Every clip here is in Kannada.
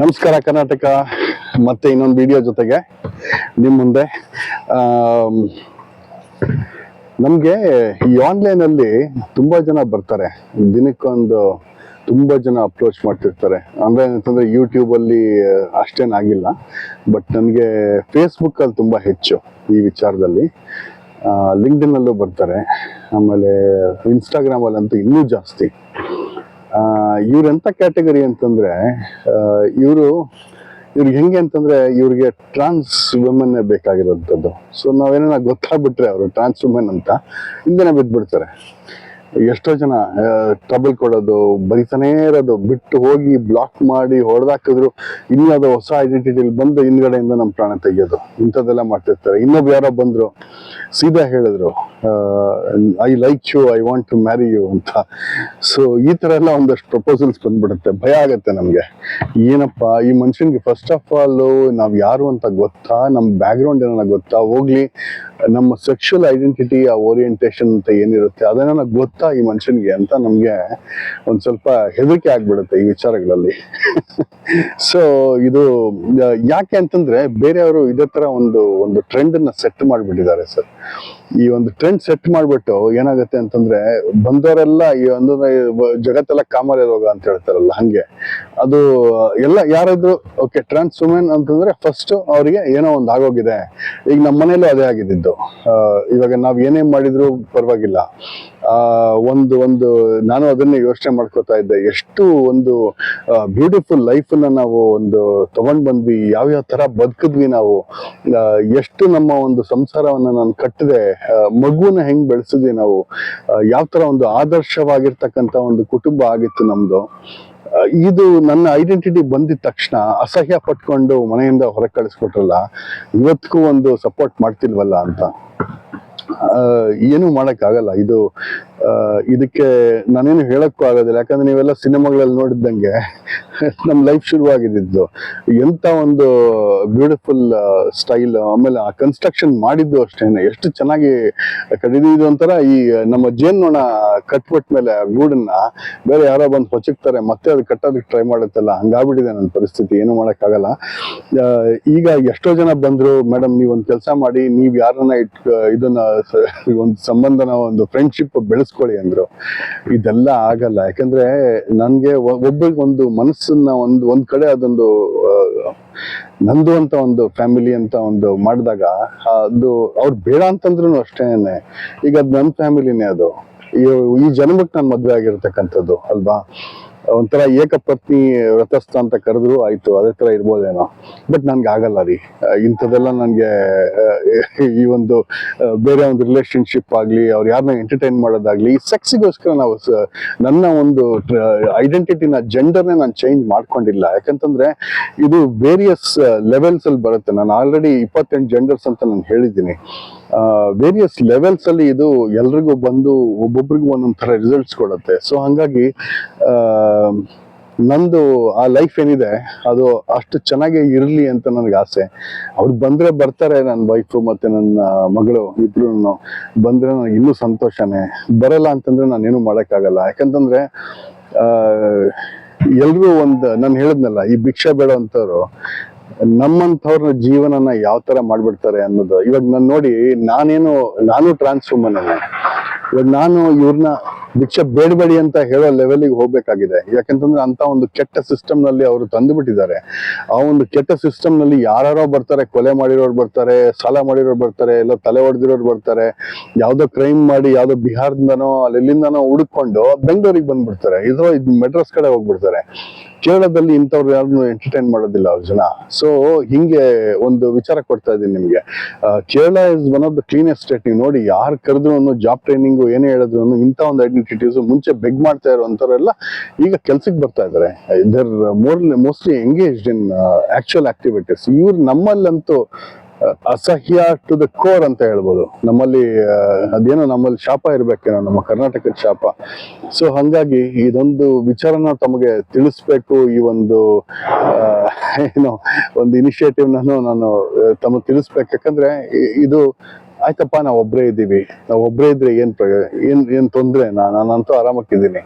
ನಮಸ್ಕಾರ ಕರ್ನಾಟಕ. ಮತ್ತೆ ಇನ್ನೊಂದು ವಿಡಿಯೋ ಜೊತೆಗೆ ನಿಮ್ಮ ಮುಂದೆ. ನಮಗೆ ಈ ಆನ್ಲೈನಲ್ಲಿ ತುಂಬಾ ಜನ ಬರ್ತಾರೆ, ದಿನಕ್ಕೊಂದು ತುಂಬಾ ಜನ ಅಪ್ರೋಚ್ ಮಾಡ್ತಿರ್ತಾರೆ. ಆನ್ಲೈನ್ ಅಂತಂದ್ರೆ ಯೂಟ್ಯೂಬಲ್ಲಿ ಅಷ್ಟೇನಾಗಿಲ್ಲ, ಬಟ್ ನನಗೆ ಫೇಸ್ಬುಕ್ಕಲ್ಲಿ ತುಂಬ ಹೆಚ್ಚು ಈ ವಿಚಾರದಲ್ಲಿ. ಲಿಂಕ್ಡ್ಇನ್ನಲ್ಲೂ ಬರ್ತಾರೆ, ಆಮೇಲೆ ಇನ್ಸ್ಟಾಗ್ರಾಮಲ್ಲಂತೂ ಇನ್ನೂ ಜಾಸ್ತಿ. ಇವ್ರೆಂಥ ಕ್ಯಾಟಗರಿ ಅಂತಂದ್ರೆ ಇವ್ರಿಗೆ ಹೆಂಗೆ ಅಂತಂದ್ರೆ ಇವ್ರಿಗೆ ಟ್ರಾನ್ಸ್ ವುಮೆನ್ ಬೇಕಾಗಿರೋಂಥದ್ದು. ಸೊ ನಾವೇನ ಗೊತ್ತಾಗ್ಬಿಟ್ರೆ ಅವರು ಟ್ರಾನ್ಸ್ ವುಮೆನ್ ಅಂತ ಹಿಂದೆನೆ ಬಿದ್ದ್ಬಿಡ್ತಾರೆ. ಎಷ್ಟೋ ಜನ ಟ್ರಬಲ್ ಕೊಡೋದು, ಬರಿತಾನೇ ಇರೋದು, ಬಿಟ್ಟು ಹೋಗಿ ಬ್ಲಾಕ್ ಮಾಡಿ ಹೊಡೆದಾಕಿದ್ರು ಇನ್ಯಾವುದೋ ಹೊಸ ಐಡೆಂಟಿಟಿಲಿ ಬಂದು ಹಿಂದ್ಗಡೆಯಿಂದ ನಮ್ಮ ಪ್ರಾಣ ತೆಗೆಯೋದು, ಇಂಥದ್ದೆಲ್ಲ ಮಾಡ್ತಿರ್ತಾರೆ. ಇನ್ನೊಬ್ರು ಯಾರೋ ಬಂದ್ರು, ಸೀದಾ ಹೇಳಿದ್ರು I like you, I want to marry you ಅಂತ. ಸೊ ಈ ತರ ಎಲ್ಲ ಒಂದಷ್ಟು ಪ್ರಪೋಸಲ್ಸ್ ಬಂದ್ಬಿಡುತ್ತೆ. ಭಯ ಆಗುತ್ತೆ ನಮ್ಗೆ. ಏನಪ್ಪ ಈ ಮನುಷ್ಯನ್ಗೆ ಫಸ್ಟ್ ಆಫ್ ಆಲ್ ನಾವ್ ಯಾರು ಅಂತ ಗೊತ್ತಾ, ನಮ್ ಬ್ಯಾಕ್ ಗ್ರೌಂಡ್ ಏನಾರ ಗೊತ್ತಾ, ಹೋಗ್ಲಿ ನಮ್ಮ ಸೆಕ್ಷುವಲ್ ಐಡೆಂಟಿಟಿ, ಆ ಓರಿಯೆಂಟೇಷನ್ ಅಂತ ಏನಿರುತ್ತೆ ಅದನ್ನ ಗೊತ್ತಾ ಈ ಮನುಷ್ಯನ್ಗೆ ಅಂತ ನಮ್ಗೆ ಒಂದ್ ಸ್ವಲ್ಪ ಹೆದರಿಕೆ ಆಗ್ಬಿಡುತ್ತೆ ಈ ವಿಚಾರಗಳಲ್ಲಿ. ಸೊ ಇದು ಯಾಕೆ ಅಂತಂದ್ರೆ ಬೇರೆಯವರು ಇದೇ ತರ ಒಂದು ಟ್ರೆಂಡ್ ಅನ್ನ ಸೆಟ್ ಮಾಡ್ಬಿಟ್ಟಿದ್ದಾರೆ ಸರ್. ಈ ಒಂದು ಟ್ರೆಂಡ್ ಸೆಟ್ ಮಾಡ್ಬಿಟ್ಟು ಏನಾಗುತ್ತೆ ಅಂತಂದ್ರೆ ಬಂದವರೆಲ್ಲ ಈ ಒಂದು ಜಗತ್ತೆಲ್ಲ ಕಾಮಾಲೆ ರೋಗ ಅಂತ ಹೇಳ್ತಾರಲ್ಲ, ಹಂಗೆ ಅದು ಎಲ್ಲ ಯಾರಾದ್ರು ಓಕೆ ಟ್ರಾನ್ಸ್ ವುಮೆನ್ ಅಂತಂದ್ರೆ ಫಸ್ಟ್ ಅವರಿಗೆ ಏನೋ ಒಂದು ಆಗೋಗಿದೆ. ಈಗ ನಮ್ಮ ಮನೇಲೂ ಅದೇ ಆಗಿದ್ದು. ಇವಾಗ ನಾವ್ ಏನೇ ಮಾಡಿದ್ರು ಪರವಾಗಿಲ್ಲ, ಒಂದು ನಾನು ಅದನ್ನೇ ಯೋಚನೆ ಮಾಡ್ಕೋತಾ ಇದ್ದೆ, ಎಷ್ಟು ಒಂದು ಬ್ಯೂಟಿಫುಲ್ ಲೈಫ್ ಅನ್ನ ನಾವು ಒಂದು ತಗೊಂಡ್ ಬಂದ್ವಿ, ಯಾವ್ಯಾವ ತರ ಬದುಕಿದ್ವಿ ನಾವು, ಎಷ್ಟು ನಮ್ಮ ಒಂದು ಸಂಸಾರವನ್ನ ನಾನು ಕಟ್ಟಿದೆ, ಮಗುವನ್ನ ಹೆಂಗ್ ಬೆಳೆಸಿದ್ವಿ ನಾವು, ಯಾವ ತರ ಒಂದು ಆದರ್ಶವಾಗಿರ್ತಕ್ಕಂಥ ಒಂದು ಕುಟುಂಬ ಆಗಿತ್ತು ನಮ್ದು. ಇದು ನನ್ನ ಐಡೆಂಟಿಟಿ ಬಂದಿದ ತಕ್ಷಣ ಅಸಹ್ಯ ಪಟ್ಕೊಂಡು ಮನೆಯಿಂದ ಹೊರಗೆ ಕಳಿಸ್ಕೊಟ್ರಲ್ಲ, ಇವತ್ತಿಗೂ ಒಂದು ಸಪೋರ್ಟ್ ಮಾಡ್ತಿಲ್ವಲ್ಲ ಅಂತ. ಏನು ಮಾಡಕ್ಕಾಗಲ್ಲ. ಇದಕ್ಕೆ ನಾನೇನು ಹೇಳಕ್ಕೂ ಆಗೋದಿಲ್ಲ. ಯಾಕಂದ್ರೆ ನೀವೆಲ್ಲ ಸಿನಿಮಾಗಳಲ್ಲಿ ನೋಡಿದ್ದಂಗೆ ನಮ್ ಲೈಫ್ ಶುರುವಾಗಿದ್ದು ಎಂತ ಒಂದು ಬ್ಯೂಟಿಫುಲ್ ಸ್ಟೈಲ್, ಆಮೇಲೆ ಆ ಕನ್ಸ್ಟ್ರಕ್ಷನ್ ಮಾಡಿದ್ದು ಅಷ್ಟೇನೆ ಎಷ್ಟು ಚೆನ್ನಾಗಿ ಕಡಿದಿದ್ದು. ಒಂಥರ ಈ ನಮ್ಮ ಜೇನ್ನೊಣ ಕಟ್ಬಿಟ್ಟ ಮೇಲೆ ಗೂಡನ್ನ ಬೇರೆ ಯಾರೋ ಬಂದು ಹೊಚ್ಚಕ್ತಾರೆ, ಮತ್ತೆ ಅದು ಕಟ್ಟೋದಕ್ಕೆ ಟ್ರೈ ಮಾಡುತ್ತಲ್ಲ, ಹಂಗಾಗ್ಬಿಟ್ಟಿದೆ ನನ್ನ ಪರಿಸ್ಥಿತಿ. ಏನು ಮಾಡಕ್ಕಾಗಲ್ಲ. ಈಗ ಎಷ್ಟೋ ಜನ ಬಂದ್ರು, ಮೇಡಮ್ ನೀವೊಂದು ಕೆಲಸ ಮಾಡಿ, ನೀವ್ ಯಾರನ್ನ ಇದನ್ನ ಒಂದು ಸಂಬಂಧನ ಒಂದು ಫ್ರೆಂಡ್ಶಿಪ್ ಬೆಳೆಸ್ಕೊಳ್ಳಿ ಅಂದ್ರು. ಇದೆಲ್ಲ ಆಗಲ್ಲ. ಯಾಕಂದ್ರೆ ನನ್ಗೆ ಒಬ್ಬರಿಗೆ ಒಂದು ಮನಸ್ಸನ್ನ ಒಂದ್ ಕಡೆ ಅದೊಂದು ನಂದು ಅಂತ ಒಂದು ಫ್ಯಾಮಿಲಿ ಅಂತ ಒಂದು ಮಾಡಿದಾಗ ಅದು ಅವ್ರು ಬೇಡ ಅಂತಂದ್ರು ಅಷ್ಟೇನೆ. ಈಗ ಅದ್ ನನ್ನ ಫ್ಯಾಮಿಲಿನೇ, ಅದು ಈ ಜನ್ಮಕ್ಕೆ ನಾನು ಮದ್ವೆ ಆಗಿರ್ತಕ್ಕಂಥದ್ದು ಅಲ್ವಾ. ಒಂಥರ ಏಕಪತ್ನಿ ವ್ರತಸ್ಥ ಅಂತ ಕರೆದ್ರು ಆಯ್ತು, ಅದೇ ತರ ಇರ್ಬೋದೇನೋ. ಬಟ್ ನನ್ಗೆ ಆಗಲ್ಲ ರೀ ಇಂಥದ್ದೆಲ್ಲ. ನನ್ಗೆ ಈ ಒಂದು ಬೇರೆ ಒಂದು ರಿಲೇಶನ್ಶಿಪ್ ಆಗ್ಲಿ, ಅವ್ರು ಯಾರನ್ನ ಎಂಟರ್ಟೈನ್ ಮಾಡೋದಾಗ್ಲಿ, ಈ ಸೆಕ್ಸಿಗೋಸ್ಕರ ನಾವು ನನ್ನ ಒಂದು ಐಡೆಂಟಿಟಿನ ಜೆಂಡರ್ನೇ ನಾನು ಚೇಂಜ್ ಮಾಡ್ಕೊಂಡಿಲ್ಲ. ಯಾಕಂತಂದ್ರೆ ಇದು ವೇರಿಯಸ್ ಲೆವೆಲ್ಸ್ ಅಲ್ಲಿ ಬರುತ್ತೆ. ನಾನು ಆಲ್ರೆಡಿ 28 ಜೆಂಡರ್ಸ್ ಅಂತ ನಾನು ಹೇಳಿದ್ದೀನಿ. ವೇರಿಯಸ್ ಲೆವೆಲ್ಸ್ ಅಲ್ಲಿ ಇದು ಎಲ್ರಿಗೂ ಬಂದು ಒಬ್ಬೊಬ್ರಿಗೂ ಒಂದೊಂದ್ ತರ ರಿಸಲ್ಟ್ಸ್ ಕೊಡುತ್ತೆ. ಸೊ ಹಂಗಾಗಿ ನಂದು ಆ ಲೈಫ್ ಏನಿದೆ ಅದು ಅಷ್ಟು ಚೆನ್ನಾಗಿ ಇರ್ಲಿ ಅಂತ ನನಗೆ ಆಸೆ. ಅವ್ರು ಬಂದ್ರೆ ಬರ್ತಾರೆ, ನನ್ನ ವೈಫು ಮತ್ತೆ ನನ್ನ ಮಗಳು ಇಬ್ರು ಬಂದ್ರೆ ನನಗೆ ಇನ್ನೂ ಸಂತೋಷನೇ. ಬರಲ್ಲ ಅಂತಂದ್ರೆ ನಾನೇನು ಮಾಡಕ್ಕಾಗಲ್ಲ. ಯಾಕಂತಂದ್ರೆ ಎಲ್ರು ನಾನು ಹೇಳಿದ್ನಲ್ಲ, ಈ ಭಿಕ್ಷೆ ಬೇಡ ಅಂತವ್ರು ನಮ್ಮಂಥವ್ರ ಜೀವನನ ಯಾವ ತರ ಮಾಡ್ಬಿಡ್ತಾರೆ ಅನ್ನೋದು. ಇವಾಗ ನಾನು ನೋಡಿ, ನಾನು ಟ್ರಾನ್ಸ್ ವುಮನ್ ಅನ್ನ. ಇವಾಗ ನಾನು ಇವ್ರನ್ನ ಭಿಕ್ಷೆ ಬೇಡಬೇಡಿ ಅಂತ ಹೇಳೋ ಲೆವೆಲ್ಗೆ ಹೋಗ್ಬೇಕಾಗಿದೆ. ಯಾಕಂತಂದ್ರೆ ಅಂತ ಒಂದು ಕೆಟ್ಟ ಸಿಸ್ಟಮ್ ನಲ್ಲಿ ಅವರು ತಂದು ಬಿಟ್ಟಿದ್ದಾರೆ. ಆ ಒಂದು ಕೆಟ್ಟ ಸಿಸ್ಟಮ್ ನಲ್ಲಿ ಯಾರೋ ಬರ್ತಾರೆ, ಕೊಲೆ ಮಾಡಿರೋರು ಬರ್ತಾರೆ, ಸಾಲ ಮಾಡಿರೋರು ಬರ್ತಾರೆ, ಎಲ್ಲ ತಲೆ ಹೊಡೆದಿರೋರು ಬರ್ತಾರೆ, ಯಾವ್ದೋ ಕ್ರೈಮ್ ಮಾಡಿ ಯಾವ್ದೋ ಬಿಹಾರದಿಂದನೋ ಅಲ್ಲೆಲ್ಲಿಂದನೋ ಹುಡುಕೊಂಡು ಬೆಂಗಳೂರಿಗೆ ಬಂದ್ಬಿಡ್ತಾರೆ, ಇದು ಮೆಡ್ರಾಸ್ ಕಡೆ ಹೋಗ್ಬಿಡ್ತಾರೆ. ಕೇರಳದಲ್ಲಿ ಇಂಥವ್ರು ಯಾರನ್ನು ಎಂಟರ್ಟೈನ್ ಮಾಡೋದಿಲ್ಲ ಅವ್ರ ಜನ. ಸೊ ಹಿಂಗೆ ಒಂದು ವಿಚಾರ ಕೊಡ್ತಾ ಇದ್ದೀನಿ ನಿಮ್ಗೆ. Kerala is one of the cleanest state. ನೀವು ನೋಡಿ, ಯಾರು ಕರೆದ್ರು ಜಾಬ್ ಟ್ರೈನಿಂಗ್ ಏನೇ ಹೇಳಿದ್ರು ಇಂಥ ಒಂದು ಐಡೆಂಟಿಟೀಸ್ ಮುಂಚೆ ಬೆಗ್ ಮಾಡ್ತಾ ಇರುವಂತವರೆಲ್ಲ ಈಗ ಕೆಲ್ಸಕ್ಕೆ ಬರ್ತಾ ಇದಾರೆ. There mostly engaged in actual activities. ಇವ್ರು ನಮ್ಮಲ್ಲಂತೂ ಅಸಹ್ಯ ಟು ದ ಕೋರ್ ಅಂತ ಹೇಳ್ಬೋದು. ನಮ್ಮಲ್ಲಿ ಅದೇನೋ ನಮ್ಮಲ್ಲಿ ಶಾಪ ಇರ್ಬೇಕೇನೋ, ನಮ್ಮ ಕರ್ನಾಟಕದ ಶಾಪ. ಸೊ ಹಂಗಾಗಿ ಇದೊಂದು ವಿಚಾರನ ತಮಗೆ ತಿಳಿಸ್ಬೇಕು. ಈ ಒಂದು ಏನೋ ಒಂದು ಇನಿಷಿಯೇಟಿವ್ ನಾನು ತಮಗೆ ತಿಳಿಸ್ಬೇಕು. ಯಾಕಂದ್ರೆ ಇದು ಆಯ್ತಪ್ಪ ನಾವು ಒಬ್ಬರೇ ಇದ್ದೀವಿ, ನಾವು ಒಬ್ಬರೇ ಇದ್ರೆ ಏನ್ ತೊಂದರೆ, ನಾನಂತೂ ಆರಾಮಾಗಿದ್ದೀನಿ.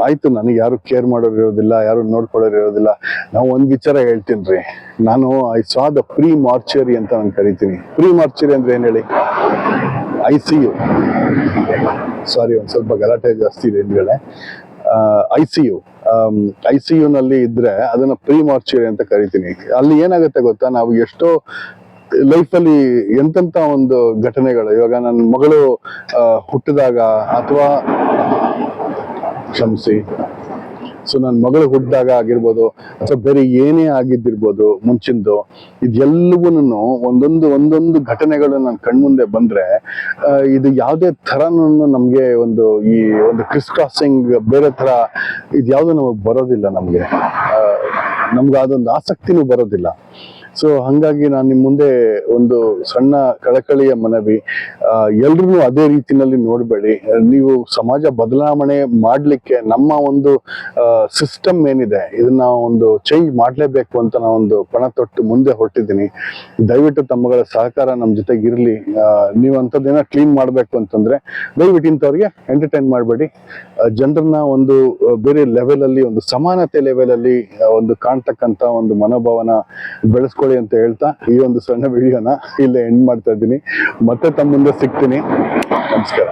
ಆಯ್ತು, ನನಗೆ ಯಾರು ಕೇರ್ ಮಾಡೋರು ಇರೋದಿಲ್ಲ, ಯಾರು ನೋಡ್ಕೊಳ್ಳೋರು ಇರೋದಿಲ್ಲ. ನಾವು ಒಂದ್ ವಿಚಾರ ಹೇಳ್ತೀನಿ ರೀ, ನಾನು I saw the pre mortuary ಅಂತ ನಾನು ಕರಿತೀನಿ. ಪ್ರೀ ಮಾರ್ಚರಿ ಅಂದ್ರೆ ಏನ್ ಹೇಳಿ? ICU, ಸಾರಿ ಒಂದ್ ಸ್ವಲ್ಪ ಗಲಾಟೆ ಜಾಸ್ತಿ ಇದೆ ಹಿಂದ್ಗಡೆ. ICU ನಲ್ಲಿ ಇದ್ರೆ ಅದನ್ನ ಪ್ರೀ ಮಾರ್ಚರಿ ಅಂತ ಕರಿತೀನಿ. ಅಲ್ಲಿ ಏನಾಗುತ್ತೆ ಗೊತ್ತಾ, ನಾವು ಎಷ್ಟೋ ಲೈಫಲ್ಲಿ ಎಂತೆಂತ ಒಂದು ಘಟನೆಗಳು, ಇವಾಗ ನನ್ನ ಮಗಳು ಹುಟ್ಟಿದಾಗ ಅಥವಾ ಕ್ಷಮಿಸಿ, ಸೊ ನನ್ನ ಮಗಳು ಹುಟ್ಟಿದಾಗ ಆಗಿರ್ಬೋದು ಅಥವಾ ಬೇರೆ ಏನೇ ಆಗಿದ್ದಿರ್ಬೋದು ಮುಂಚಿಂದು, ಇದೆಲ್ಲವೂ ಒಂದೊಂದು ಘಟನೆಗಳು ನನ್ನ ಕಣ್ಮುಂದೆ ಬಂದ್ರೆ ಇದು ಯಾವುದೇ ಥರನೂ ನಮಗೆ ಒಂದು ಈ ಒಂದು ಕ್ರಿಸ್ ಕ್ರಾಸಿಂಗ್ ಬೇರೆ ಥರ ಇದ್ಯಾವುದು ನಮಗೆ ಬರೋದಿಲ್ಲ. ನಮ್ಗೆ ಅದೊಂದು ಆಸಕ್ತಿನೂ ಬರೋದಿಲ್ಲ. ಸೊ ಹಂಗಾಗಿ ನಾನು ನಿಮ್ಮ ಮುಂದೆ ಒಂದು ಸಣ್ಣ ಕಳಕಳಿಯ ಮನವಿ, ಎಲ್ರೂ ಅದೇ ರೀತಿನಲ್ಲಿ ನೋಡಬೇಡಿ. ನೀವು ಸಮಾಜ ಬದಲಾವಣೆ ಮಾಡಲಿಕ್ಕೆ ನಮ್ಮ ಒಂದು ಸಿಸ್ಟಮ್ ಏನಿದೆ ಇದನ್ನ ಒಂದು ಚೇಂಜ್ ಮಾಡಲೇಬೇಕು ಅಂತ ನಾವೊಂದು ಪಣ ತೊಟ್ಟು ಮುಂದೆ ಹೊರಟಿದ್ದೀನಿ. ದಯವಿಟ್ಟು ತಮ್ಮಗಳ ಸಹಕಾರ ನಮ್ಮ ಜೊತೆಗೆ ಇರಲಿ. ನೀವು ಅಂಥದ್ದೇನೋ ಕ್ಲೀನ್ ಮಾಡಬೇಕು ಅಂತಂದ್ರೆ ದಯವಿಟ್ಟು ಇಂಥವ್ರಿಗೆ ಎಂಟರ್ಟೈನ್ ಮಾಡಬೇಡಿ. ಜನರನ್ನ ಒಂದು ಬೇರೆ ಲೆವೆಲಲ್ಲಿ, ಒಂದು ಸಮಾನತೆ ಲೆವೆಲಲ್ಲಿ ಒಂದು ಕಾಣ್ತಕ್ಕಂಥ ಒಂದು ಮನೋಭಾವನ ಬೆಳೆಸ್ಕೊಳ್ಳಿ ಅಂತ ಹೇಳ್ತಾ ಈ ಒಂದು ಸಣ್ಣ ವಿಡಿಯೋನ ಇಲ್ಲೇ ಎಂಡ್ ಮಾಡ್ತಾ ಇದ್ದೀನಿ. ಮತ್ತೆ ತಮ್ಮ ಮುಂದೆ ಸಿಗ್ತೀನಿ. ನಮಸ್ಕಾರ.